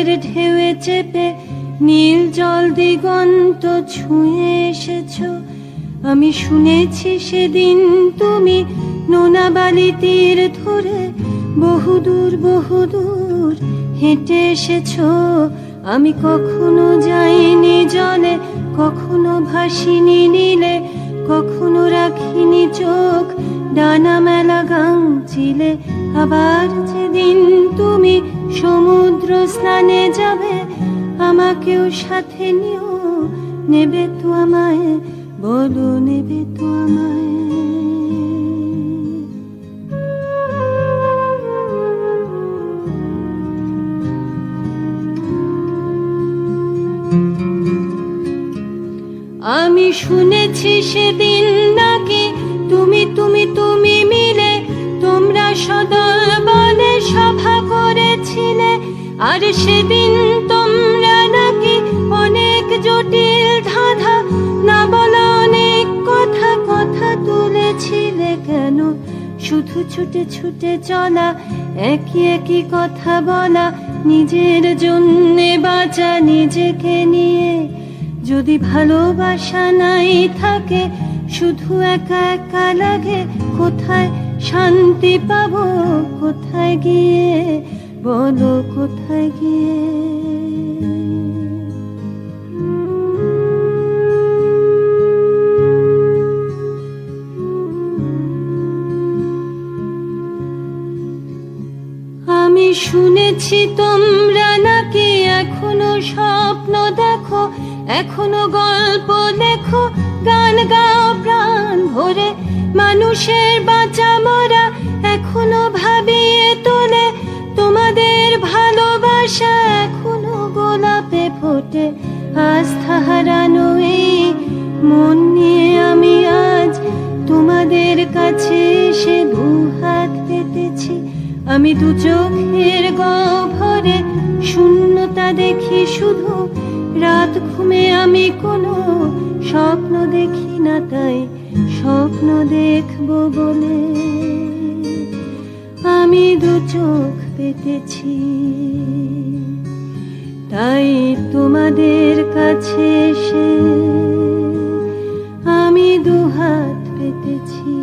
জলের ঢেউয়ে চেপে নীল জল দিগন্ত ছুঁয়ে এসেছো। আমি শুনেছি সেদিন তুমি নোনা বালি তীর ধরে বহুদূর বহুদূর হেঁটে এসেছো। আমি কখনো যাইনি জলে, কখনো ভাসিনি নীলে, কখনো রাখিনি চোখ ডানা মেলা গাংচিলে। আবার যেদিন তুমি সমুদ্র স্নানে যাবে, আমাকেও সাথে নিও, নেবে তো আমায়, বলো নেবে তো আমায়। আমি শুনেছি সেদিন নাকি তুমি তুমি তুমি মিলে তোমরা সদল বলে সভা করেছিলে। আর সেদিন তোমরা নাকি অনেক জটিল ধাঁধা না বলা অনেক কথা কথা তুলেছিলে। কেন শুধু ছুটে ছুটে চলা, একই একই কথা বলা, নিজের জন্যে বাঁচা নিজেকে নিয়ে। যদি ভালোবাসা নাই থাকে, শুধু একা একা লাগে, কোথায় শান্তি পাবো, কোথায় গিয়ে, বলো কোথায় গিয়ে। আমি শুনেছি তোমরা নাকি এখনো স্বপ্ন দেখো, এখনো গল্প লেখো, গান গাও প্রাণ ভরে, মানুষের বাঁচা মরা এখনো ভাবিয়ে তোলে। তোমাদের ভালোবাসা এখনো গোলাপে ফোটে। আস্থা হারানো এই মন নিয়ে আমি আজ তোমাদের কাছে এসে দুহাত পেতেছি। আমি দু চোখের গহ্বরে শূন্যতা দেখি শুধু, রাত ঘুমে আমি কোনো স্বপ্ন দেখি না, তাই স্বপ্ন দেখবো বলে আমি দু চোখ পেতেছি। তাই তোমাদের কাছে এসে আমি দুহাত পেতেছি।